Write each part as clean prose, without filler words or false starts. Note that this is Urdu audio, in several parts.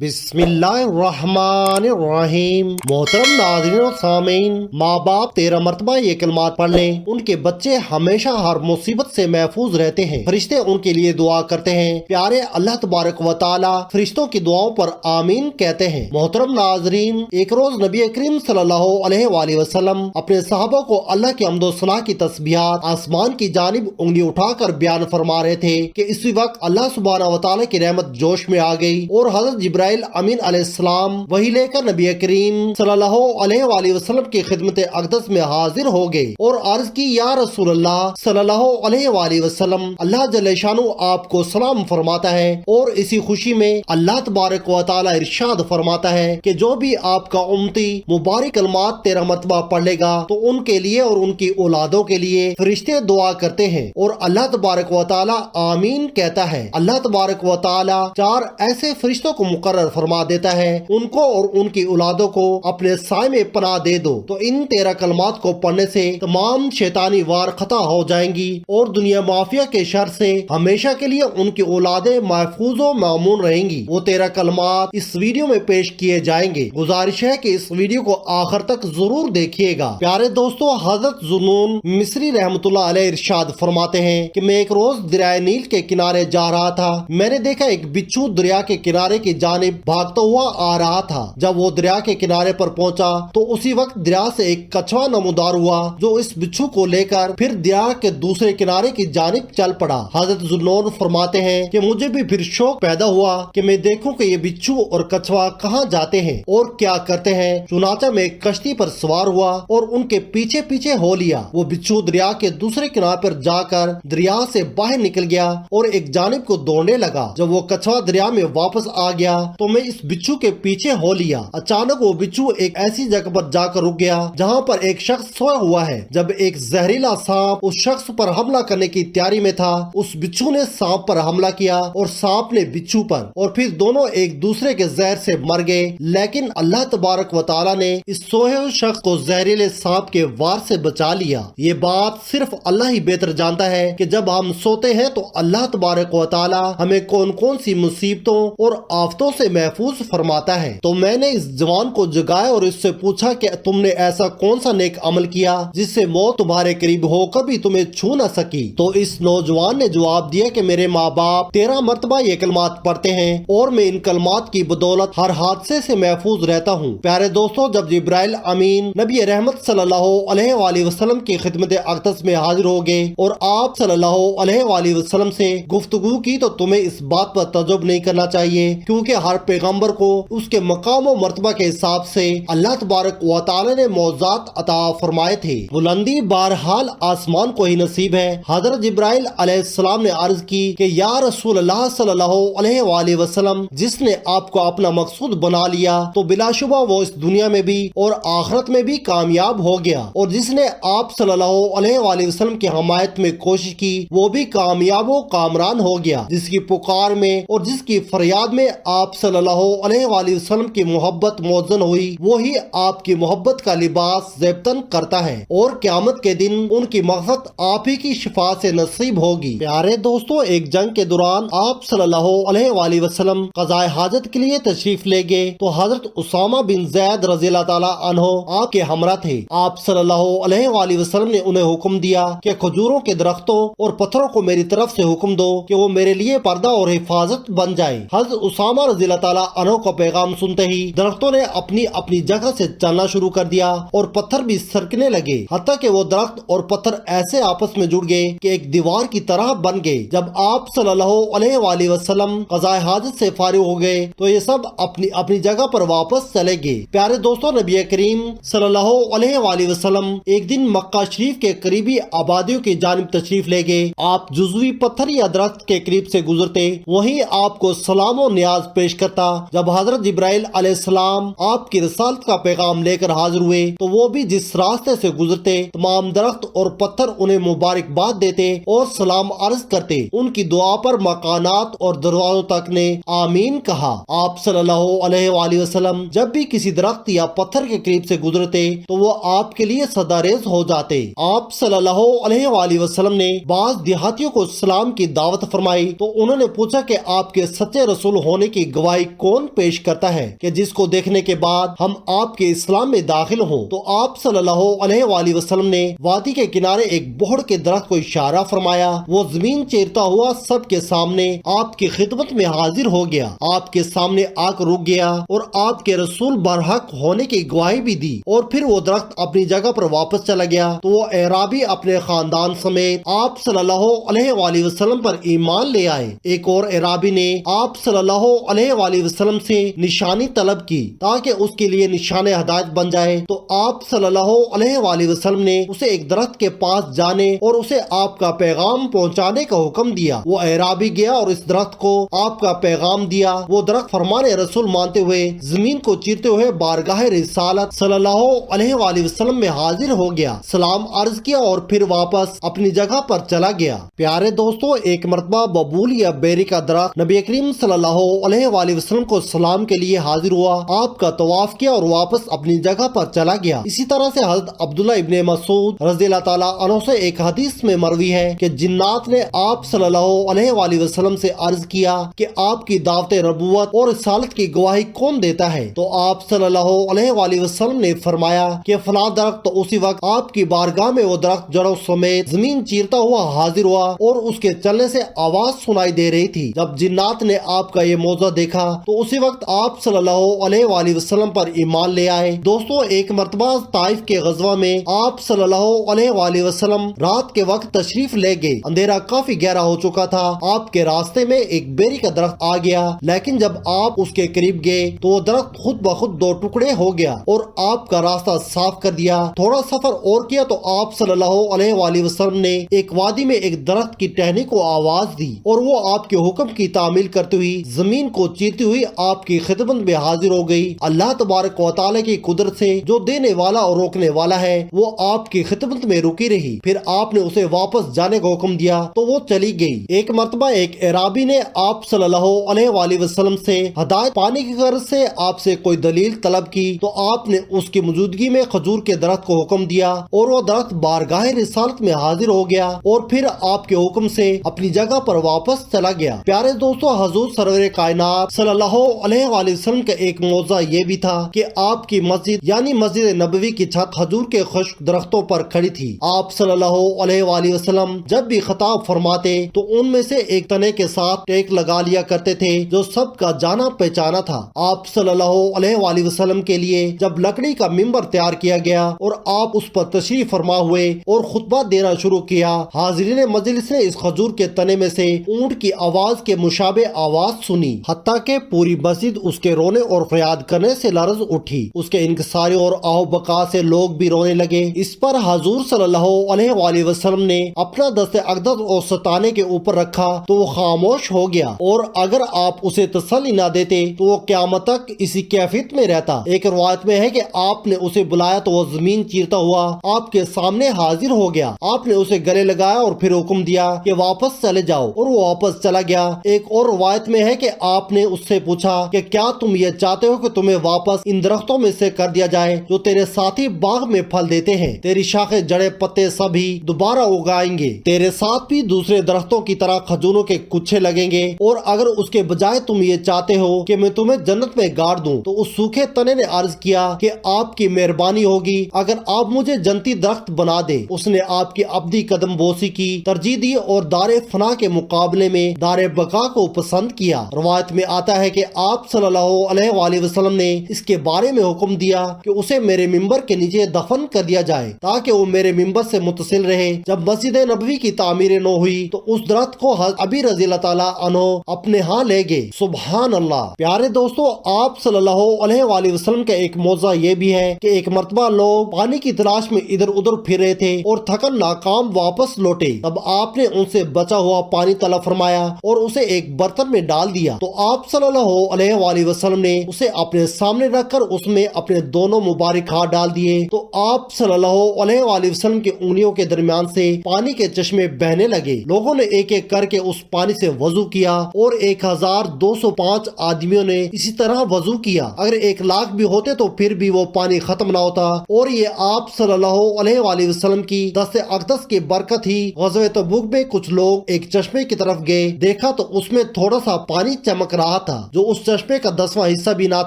بسم اللہ الرحمن الرحیم۔ محترم ناظرین و سامعین، ماں باپ 13 مرتبہ یہ کلمات پڑھ لیں، ان کے بچے ہمیشہ ہر مصیبت سے محفوظ رہتے ہیں۔ فرشتے ان کے لیے دعا کرتے ہیں۔ پیارے اللہ تبارک و تعالی فرشتوں کی دعاؤں پر آمین کہتے ہیں۔ محترم ناظرین، ایک روز نبی کریم صلی اللہ علیہ وآلہ وسلم اپنے صحابہ کو اللہ کی حمد و ثنا کی تسبیحات آسمان کی جانب انگلی اٹھا کر بیان فرما رہے تھے کہ اسی وقت اللہ سبحانہ و تعالی کی رحمت جوش میں آ گئی اور حضرت جبرائیل امین علیہ السلام وہی لے کر نبی کریم صلی اللہ علیہ وآلہ وسلم کی خدمت اقدس میں حاضر ہو گئے اور عرض کی، یا رسول اللہ صلی اللہ علیہ وآلہ وسلم، اللہ جل شانہ آپ کو سلام فرماتا ہے اور اسی خوشی میں اللہ تبارک و تعالی ارشاد فرماتا ہے کہ جو بھی آپ کا امتی مبارک کلمات 13 مرتبہ پڑھ لے گا تو ان کے لیے اور ان کی اولادوں کے لیے فرشتے دعا کرتے ہیں اور اللہ تبارک و تعالی آمین کہتا ہے۔ اللہ تبارک و تعالی 4 ایسے فرشتوں کو مقرر فرما دیتا ہے، ان کو اور ان کی اولادوں کو اپنے سائے میں پناہ دے دو، تو ان 13 کلمات کو پڑھنے سے تمام شیطانی وار خطا ہو جائیں گی اور دنیا مافیا کے شر سے ہمیشہ کے لیے ان کی اولادیں محفوظ و مامون رہیں گی۔ وہ 13 کلمات اس ویڈیو میں پیش کیے جائیں گے۔ گزارش ہے کہ اس ویڈیو کو آخر تک ضرور دیکھیے گا۔ پیارے دوستو، حضرت ذوالنون مصری رحمۃ اللہ علیہ ارشاد فرماتے ہیں کہ میں ایک روز دریائے نیل کے کنارے جا رہا تھا، میں نے دیکھا ایک بچھو دریا کے کنارے کی جانب بھاگتا ہوا آ رہا تھا۔ جب وہ دریا کے کنارے پر پہنچا تو اسی وقت دریا سے ایک کچھوا نمودار ہوا جو اس بچھو کو لے کر پھر دریا کے دوسرے کنارے کی جانب چل پڑا۔ حضرت ذوالنون فرماتے ہیں کہ مجھے بھی پھر شوق پیدا ہوا کہ میں دیکھوں کہ یہ بچھو اور کچھوا کہاں جاتے ہیں اور کیا کرتے ہیں۔ چنانچہ میں ایک کشتی پر سوار ہوا اور ان کے پیچھے پیچھے ہو لیا۔ وہ بچھو دریا کے دوسرے کنارے پر جا کر دریا سے باہر نکل گیا اور ایک جانب کو دوڑنے لگا۔ جب وہ کچھوا دریا میں واپس آ گیا تو میں اس بچھو کے پیچھے ہو لیا۔ اچانک وہ بچھو ایک ایسی جگہ پر جا کر رک گیا جہاں پر ایک شخص سویا ہوا ہے۔ جب ایک زہریلا سانپ اس شخص پر حملہ کرنے کی تیاری میں تھا، اس بچھو نے سانپ پر حملہ کیا اور سانپ نے بچھو پر، اور پھر دونوں ایک دوسرے کے زہر سے مر گئے۔ لیکن اللہ تبارک و تعالی نے اس سوئے ہوئے شخص کو زہریلے سانپ کے وار سے بچا لیا۔ یہ بات صرف اللہ ہی بہتر جانتا ہے کہ جب ہم سوتے ہیں تو اللہ تبارک و تعالی ہمیں کون کون سی مصیبتوں اور آفتوں سے محفوظ فرماتا ہے۔ تو میں نے اس جوان کو جگایا اور اس سے پوچھا کہ تم نے ایسا کون سا نیک عمل کیا جس سے موت تمہارے قریب ہو کر بھی تمہیں چھو نہ سکی؟ تو اس نوجوان نے جواب دیا کہ میرے ماں باپ 13 مرتبہ یہ کلمات پڑھتے ہیں اور میں ان کلمات کی بدولت ہر حادثے سے محفوظ رہتا ہوں۔ پیارے دوستو، جب جبرائیل امین نبی رحمت صلی اللہ علیہ وآلہ وسلم کی خدمت اقدس میں حاضر ہو گئے اور آپ صلی اللہ علیہ وآلہ وسلم سے گفتگو کی تو تمہیں اس بات پر تعجب نہیں کرنا چاہیے، کیونکہ ہر پیغمبر کو اس کے مقام و مرتبہ کے حساب سے اللہ تبارک و تعالی نے معجزات عطا فرمائے تھے۔ بلندی بہرحال آسمان کو ہی نصیب ہے۔ حضرت جبرائیل علیہ السلام نے عرض کی کہ یا رسول اللہ صلی اللہ علیہ وآلہ وسلم، جس نے آپ کو اپنا مقصود بنا لیا تو بلا شبہ وہ اس دنیا میں بھی اور آخرت میں بھی کامیاب ہو گیا، اور جس نے آپ صلی اللہ علیہ وآلہ وسلم کی حمایت میں کوشش کی وہ بھی کامیاب و کامران ہو گیا۔ جس کی پکار میں اور جس کی فریاد میں آپ صلی اللہ علیہ وآلہ وسلم کی محبت موزن ہوئی، وہی آپ کی محبت کا لباس زیبتن کرتا ہے، اور قیامت کے دن ان کی مغفرت آپ ہی کی شفاء سے نصیب ہوگی۔ پیارے دوستو، ایک جنگ کے دوران آپ صلی اللہ علیہ وآلہ وسلم قضائے حاجت کے لیے تشریف لے گئے تو حضرت اسامہ بن زید رضی اللہ تعالی عنہ آپ کے ہمراہ تھے۔ آپ صلی اللہ علیہ وآلہ وسلم نے انہیں حکم دیا کہ کھجوروں کے درختوں اور پتھروں کو میری طرف سے حکم دو کہ وہ میرے لیے پردہ اور حفاظت بن جائے۔ حضرت اسامہ رضی اللہ تعالی عنہ کا پیغام سنتے ہی درختوں نے اپنی اپنی جگہ سے چلنا شروع کر دیا اور پتھر بھی سرکنے لگے، حتیٰ کہ وہ درخت اور پتھر ایسے آپس میں جڑ گئے کہ ایک دیوار کی طرح بن گئے۔ جب آپ صلی اللہ علیہ وآلہ وسلم قضائے حاجت سے فارغ ہو گئے تو یہ سب اپنی اپنی جگہ پر واپس چلے گئے۔ پیارے دوستو، نبی کریم صلی اللہ علیہ وآلہ وسلم ایک دن مکہ شریف کے قریبی آبادیوں کی جانب تشریف لے گئے۔ آپ جزوی پتھر یا درخت کے قریب سے گزرتے، وہیں آپ کو سلام و نیاز پیش کرتا۔ جب حضرت جبرائیل علیہ السلام آپ کی رسالت کا پیغام لے کر حاضر ہوئے تو وہ بھی جس راستے سے گزرتے تمام درخت اور پتھر انہیں مبارکباد دیتے اور سلام عرض کرتے۔ ان کی دعا پر مکانات اور دروازوں تک نے آمین کہا۔ آپ صلی اللہ علیہ وآلہ وسلم جب بھی کسی درخت یا پتھر کے قریب سے گزرتے تو وہ آپ کے لیے صداریز ہو جاتے۔ آپ صلی اللہ علیہ وآلہ وسلم نے بعض دیہاتیوں کو اسلام کی دعوت فرمائی تو انہوں نے پوچھا کہ آپ کے سچے رسول ہونے کی گواہی گواہی کون پیش کرتا ہے کہ جس کو دیکھنے کے بعد ہم آپ کے اسلام میں داخل ہوں؟ تو آپ صلی اللہ علیہ وآلہ وسلم نے وادی کے کنارے ایک بہڑ کے درخت کو اشارہ فرمایا، وہ زمین چیرتا ہوا سب کے سامنے آپ کی خدمت میں حاضر ہو گیا، آپ کے سامنے آ کر رک گیا اور آپ کے رسول برحق ہونے کی گواہی بھی دی، اور پھر وہ درخت اپنی جگہ پر واپس چلا گیا۔ تو وہ اعرابی اپنے خاندان سمیت آپ صلی اللہ علیہ وآلہ وسلم پر ایمان لے آئے۔ ایک اور اعرابی نے آپ صلی اللہ علیہ وآلہ وسلم سے نشانی طلب کی تاکہ اس کے لیے نشان ہدایت بن جائے، تو آپ صلی اللہ علیہ وآلہ وسلم نے اسے ایک درخت کے پاس جانے اور اسے آپ کا پیغام پہنچانے کا حکم دیا۔ وہ اعرابی گیا اور اس درخت کو آپ کا پیغام دیا۔ وہ درخت فرمان رسول مانتے ہوئے زمین کو چیرتے ہوئے بارگاہ رسالت صلی اللہ علیہ وآلہ وسلم میں حاضر ہو گیا، سلام عرض کیا اور پھر واپس اپنی جگہ پر چلا گیا۔ پیارے دوستو، ایک مرتبہ ببول یا بیری کا درخت نبی کریم صلی اللہ علیہ وآلہ وسلم کو سلام کے لیے حاضر ہوا، آپ کا طواف کیا اور واپس اپنی جگہ پر چلا گیا۔ اسی طرح سے حضرت عبداللہ ابن مسعود رضی اللہ تعالیٰ عنہ سے ایک حدیث میں مروی ہے کہ جنات نے آپ صلی اللہ علیہ وآلہ وسلم سے عرض کیا کہ آپ کی دعوت نبوت اور رسالت کی گواہی کون دیتا ہے؟ تو آپ صلی اللہ علیہ وآلہ وسلم نے فرمایا کہ فلاں درخت۔ تو اسی وقت آپ کی بارگاہ میں وہ درخت جڑوں سمیت زمین چیرتا ہوا حاضر ہوا اور اس کے چلنے سے آواز سنائی دے رہی تھی۔ جب جنات نے آپ کا یہ موضوع دیکھا تو اسی وقت آپ صلی اللہ علیہ وآلہ وسلم پر ایمان لے آئے۔ دوستو، ایک مرتبہ طائف کے غزوہ میں آپ صلی اللہ علیہ وآلہ وسلم رات کے وقت تشریف لے گئے۔ اندھیرا کافی گہرا ہو چکا تھا۔ آپ کے راستے میں ایک بیری کا درخت آ گیا، لیکن جب آپ اس کے قریب گئے تو وہ درخت خود بخود دو ٹکڑے ہو گیا اور آپ کا راستہ صاف کر دیا۔ تھوڑا سفر اور کیا تو آپ صلی اللہ علیہ وآلہ وسلم نے ایک وادی میں ایک درخت کی ٹہنی کو آواز دی اور وہ آپ کے حکم کی تعمیل کرتے ہوئی زمین کو چیرتی ہوئی آپ کی خدمت میں حاضر ہو گئی۔ اللہ تبارک و تعالی کی قدرت سے جو دینے والا اور روکنے والا ہے، وہ آپ کی خدمت میں رکی رہی۔ پھر آپ نے اسے واپس جانے کا حکم دیا تو وہ چلی گئی۔ ایک مرتبہ ایک اعرابی نے آپ صلی اللہ علیہ وآلہ وسلم سے ہدایت پانے کی غرض سے آپ سے کوئی دلیل طلب کی، تو آپ نے اس کی موجودگی میں کھجور کے درخت کو حکم دیا اور وہ درخت بارگاہ رسالت میں حاضر ہو گیا اور پھر آپ کے حکم سے اپنی جگہ پر واپس چلا گیا۔ پیارے دوستو، حضور سرور کائنات صلی اللہ علیہ وآلہ وسلم کا ایک موضوع یہ بھی تھا کہ آپ کی مسجد یعنی مسجد نبوی کی چھت کھجور کے خشک درختوں پر کھڑی تھی۔ آپ صلی اللہ علیہ وآلہ وسلم جب بھی خطاب فرماتے تو ان میں سے ایک تنے کے ساتھ ٹیک لگا لیا کرتے تھے جو سب کا جانا پہچانا تھا۔ آپ صلی اللہ علیہ وآلہ وسلم کے لیے جب لکڑی کا ممبر تیار کیا گیا اور آپ اس پر تشریف فرما ہوئے اور خطبہ دینا شروع کیا، حاضرین مجلس نے اس کھجور کے تنے میں سے اونٹ کی آواز کے مشابہ آواز سنی، حتیٰ کہ پوری مسجد اس کے رونے اور فریاد کرنے سے لرز اٹھی۔ اس کے انکساری اور آہ بکا سے لوگ بھی رونے لگے۔ اس پر حضور صلی اللہ علیہ وآلہ وسلم نے اپنا دست اقدس اور ستانے کے اوپر رکھا تو وہ خاموش ہو گیا، اور اگر آپ اسے تسلی نہ دیتے تو وہ قیامت تک اسی کیفیت میں رہتا۔ ایک روایت میں ہے کہ آپ نے اسے بلایا تو وہ زمین چیرتا ہوا آپ کے سامنے حاضر ہو گیا۔ آپ نے اسے گلے لگایا اور پھر حکم دیا کہ واپس چلے جاؤ، اور وہ واپس چلا گیا۔ ایک اور روایت میں ہے کہ آپ نے اس سے پوچھا کہ کیا تم یہ چاہتے ہو کہ تمہیں واپس ان درختوں میں سے کر دیا جائے جو تیرے ساتھی باغ میں پھل دیتے ہیں؟ تیری شاخیں، جڑیں، پتے سبھی دوبارہ اگائیں گے، تیرے ساتھ بھی دوسرے درختوں کی طرح کھجوروں کے گچھے لگیں گے، اور اگر اس کے بجائے تم یہ چاہتے ہو کہ میں تمہیں جنت میں گاڑ دوں، تو اس سوکھے تنے نے عرض کیا کہ آپ کی مہربانی ہوگی اگر آپ مجھے جنتی درخت بنا دے۔ اس نے آپ کی ابدی قدم بوسی کی ترجیح دی اور دار فنا کے مقابلے میں دار بقا کو پسند کیا۔ روایت میں آتا ہے کہ آپ صلی اللہ علیہ وآلہ وسلم نے اس کے بارے میں حکم دیا کہ اسے میرے ممبر کے نیچے دفن کر دیا جائے تاکہ وہ میرے ممبر سے متصل رہے۔ جب مسجد نبوی کی تعمیر نو ہوئی تو اس درخت کو حضرت ابی رضی اللہ تعالیٰ عنہ اپنے ہاں لے گئے۔ سبحان اللہ۔ پیارے دوستو، آپ صلی اللہ علیہ وآلہ وسلم کا ایک موضوع یہ بھی ہے کہ ایک مرتبہ لوگ پانی کی تلاش میں ادھر ادھر پھر رہے تھے اور تھکن ناکام واپس لوٹے۔ تب آپ نے ان سے بچا ہوا پانی طلب فرمایا اور اسے ایک برتن میں ڈال دیا، تو آپ صلی اللہ علیہ وآلہ وسلم نے اسے اپنے سامنے رکھ کر اس میں اپنے دونوں مبارک ہاتھ ڈال دیے، تو آپ صلی اللہ علیہ وآلہ وسلم کی انگلیوں کے درمیان سے پانی کے چشمے بہنے لگے۔ لوگوں نے ایک ایک کر کے اس پانی سے وضو کیا اور 1205 آدمیوں نے اسی طرح وضو کیا۔ اگر 1,00,000 بھی ہوتے تو پھر بھی وہ پانی ختم نہ ہوتا، اور یہ آپ صلی اللہ علیہ وآلہ وسلم کی دست اقدس کی برکت ہی۔ غزوہ تبوک میں کچھ لوگ ایک چشمے کی طرف گئے، دیکھا تو اس میں تھوڑا سا پانی چمک رہا رہا تھا جو اس چشمے کا 10واں حصہ بھی نہ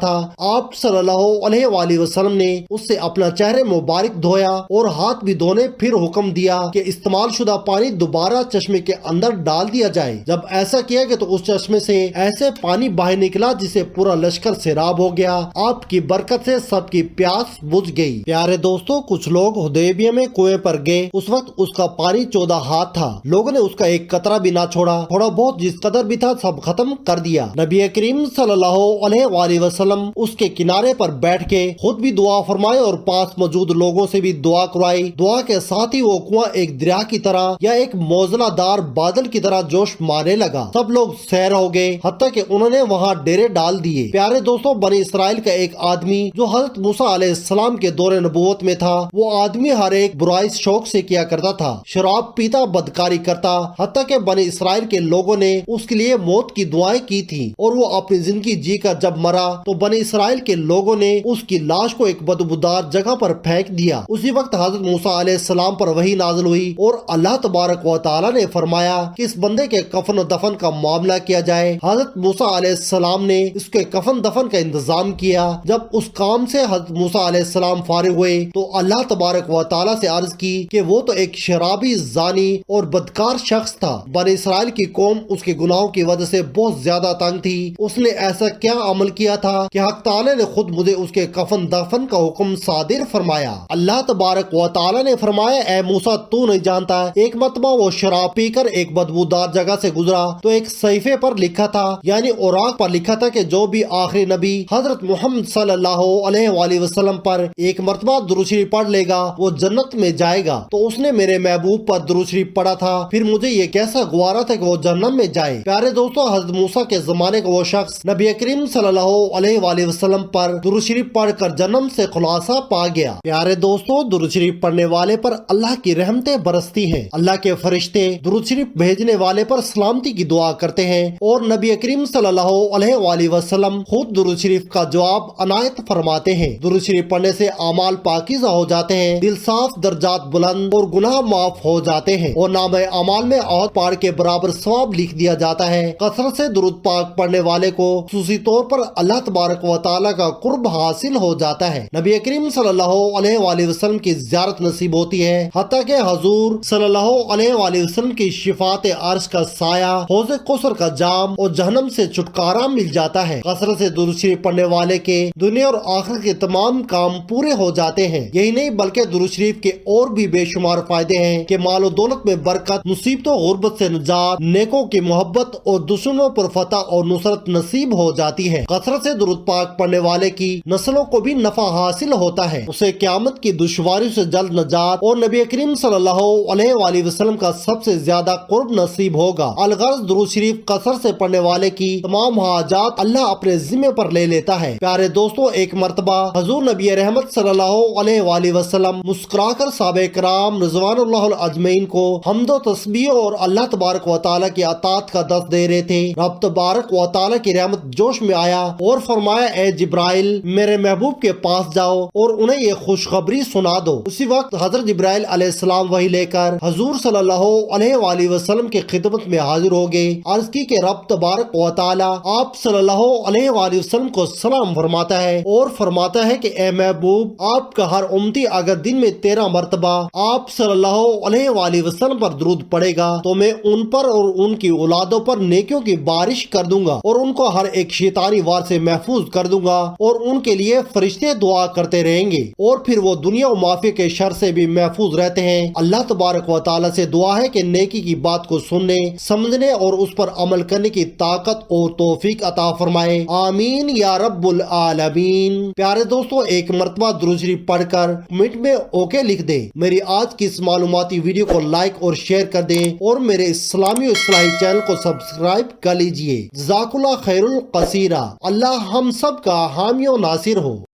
تھا۔ آپ صلی اللہ علیہ وآلہ وسلم نے اس سے اپنا چہرے مبارک دھویا اور ہاتھ بھی دھونے، پھر حکم دیا کہ استعمال شدہ پانی دوبارہ چشمے کے اندر ڈال دیا جائے۔ جب ایسا کیا گیا تو اس چشمے سے ایسے پانی باہر نکلا جسے پورا لشکر سیراب ہو گیا۔ آپ کی برکت سے سب کی پیاس بجھ گئی۔ پیارے دوستو، کچھ لوگ حدیبیہ میں کنویں پر گئے، اس وقت اس کا پانی 14 ہاتھ تھا، لوگوں نے اس کا ایک قطرہ بھی نہ چھوڑا، تھوڑا بہت جس قدر بھی تھا سب ختم کر دیا۔ نبی کریم صلی اللہ علیہ وآلہ وسلم اس کے کنارے پر بیٹھ کے خود بھی دعا فرمائے اور پاس موجود لوگوں سے بھی دعا کروائی۔ دعا کے ساتھ ہی وہ کنواں ایک دریا کی طرح یا ایک موزلہ دار بادل کی طرح جوش مارنے لگا۔ سب لوگ سیر ہو گئے، حتیٰ کہ انہوں نے وہاں ڈیرے ڈال دیے۔ پیارے دوستوں، بنی اسرائیل کا ایک آدمی جو حضرت موسیٰ علیہ السلام کے دور نبوت میں تھا، وہ آدمی ہر ایک برائی شوق سے کیا کرتا تھا، شراب پیتا، بدکاری کرتا، حتیٰ کہ بنی اسرائیل کے لوگوں نے اس کے لیے موت کی دعائیں کی تھی، اور وہ اپنی زندگی جی کر جب مرا تو بنی اسرائیل کے لوگوں نے اس کی لاش کو ایک بدبودار جگہ پر پھینک دیا۔ اسی وقت حضرت موسیٰ علیہ السلام پر وحی نازل ہوئی اور اللہ تبارک و تعالی نے فرمایا کہ اس بندے کے کفن و دفن کا معاملہ کیا جائے۔ حضرت موسیٰ علیہ السلام نے اس کے کفن دفن کا انتظام کیا۔ جب اس کام سے حضرت موسیٰ علیہ السلام فارغ ہوئے تو اللہ تبارک و تعالی سے عرض کی کہ وہ تو ایک شرابی، زانی اور بدکار شخص تھا۔ بنی اسرائیل کی قوم اس کے گناہوں کی وجہ سے بہت زیادہ تنگ تھی۔ اس نے ایسا کیا عمل کیا تھا کہ حق تعالی نے خود مجھے اس کے کفن دفن کا حکم صادر فرمایا۔ اللہ تبارک و تعالی نے فرمایا، اے موسیٰ، تو نہیں جانتا، ایک مرتبہ وہ شراب پی کر ایک بدبودار جگہ سے گزرا تو ایک صحیفے پر لکھا تھا، یعنی اوراق پر لکھا تھا کہ جو بھی آخری نبی حضرت محمد صلی اللہ علیہ وآلہ وسلم پر ایک مرتبہ درود شریف پڑھ لے گا وہ جنت میں جائے گا۔ تو اس نے میرے محبوب پر درود شریف پڑھا تھا، پھر مجھے یہ کیسا گوارا تھا کہ وہ جہنم میں جائے۔ پیارے دوستو، حضرت موسیٰ کے زمانے کا وہ شخص نبی کریم صلی اللہ علیہ وآلہ وسلم پر درود شریف پڑھ کر جہنم سے خلاصہ پا گیا۔ پیارے دوستو، درود شریف پڑھنے والے پر اللہ کی رحمتیں برستی ہیں، اللہ کے فرشتے درود شریف بھیجنے والے پر سلامتی کی دعا کرتے ہیں، اور نبی کریم صلی اللہ علیہ وآلہ وسلم خود درود شریف کا جواب عنایت فرماتے ہیں۔ درود شریف پڑھنے سے اعمال پاکیزہ ہو جاتے ہیں، دل صاف، درجات بلند اور گناہ معاف ہو جاتے ہیں، اور نام اعمال میں احد پہاڑ کے برابر ثواب لکھ دیا جاتا ہے۔ کثرت سے درود پاک پڑھنے والے کو خصوصی طور پر اللہ تبارک و تعالی کا قرب حاصل ہو جاتا ہے۔ نبی کریم صلی اللہ علیہ وآلہ وسلم کی زیارت نصیب ہوتی ہے، حتیٰ کہ حضور صلی اللہ علیہ وآلہ وسلم کی شفاعت عرش کا سایہ، حوض کوثر کا جام اور جہنم سے چھٹکارا مل جاتا ہے۔ کثرت سے درود شریف پڑھنے والے کے دنیا اور آخرت کے تمام کام پورے ہو جاتے ہیں۔ یہی نہیں بلکہ درود شریف کے اور بھی بے شمار فائدے ہیں کہ مال و دولت میں برکت، مصیبتوں غربت سے نجات، نیکوں کی محبت اور دشمنوں پر فتح اور نصرت نصیب ہو جاتی ہے۔ کثرت سے درود پاک پڑھنے والے کی نسلوں کو بھی نفع حاصل ہوتا ہے، اسے قیامت کی دشواریوں سے جلد نجات اور نبی کریم صلی اللہ علیہ وآلہ وسلم کا سب سے زیادہ قرب نصیب ہوگا۔ الغرض درود شریف کثرت سے پڑھنے والے کی تمام حاجات اللہ اپنے ذمہ پر لے لیتا ہے۔ پیارے دوستو، ایک مرتبہ حضور نبی رحمت صلی اللہ علیہ وآلہ وسلم مسکرا کر صحابہ کرام رضوان اللہ اجمعین کو حمد و تسبیح اور اللہ تبارک و تعالی کی اطاعت کا درس دے رہے تھے۔ رب تبارک و تعالی کی رحمت جوش میں آیا اور فرمایا، اے جبرائیل، میرے محبوب کے پاس جاؤ اور انہیں یہ خوشخبری سنا دو۔ اسی وقت حضرت جبرائیل علیہ السلام وحی لے کر حضور صلی اللہ علیہ وآلہ وسلم کی خدمت میں حاضر ہو گئے۔ عرض کی کہ رب تبارک و تعالی آپ صلی اللہ علیہ وآلہ وسلم کو سلام فرماتا ہے اور فرماتا ہے کہ اے محبوب، آپ کا ہر امتی اگر دن میں 13 مرتبہ آپ صلی اللہ علیہ وآلہ وسلم پر درود پڑے گا تو میں ان پر اور ان کی اولادوں پر نیکیوں کی بارش کر دوں گا اور ان کو ہر ایک شیطانی وار سے محفوظ کر دوں گا، اور ان کے لیے فرشتے دعا کرتے رہیں گے، اور پھر وہ دنیا و معافی کے شر سے بھی محفوظ رہتے ہیں۔ اللہ تبارک و تعالی سے دعا ہے کہ نیکی کی بات کو سننے، سمجھنے اور اس پر عمل کرنے کی طاقت اور توفیق عطا فرمائے، آمین یا رب العالمین۔ پیارے دوستو، ایک مرتبہ درود شریف پڑھ کر کمنٹ میں اوکے لکھ دیں۔ میری آج کی اس معلوماتی ویڈیو کو لائک اور شیئر کر دیں، اور میرے اسلامی و اصلاحی چینل کو سبسکرائب کر لیجئے۔ جزاک اللہ خیر القصیرہ۔ اللہ ہم سب کا حامی و ناصر ہو۔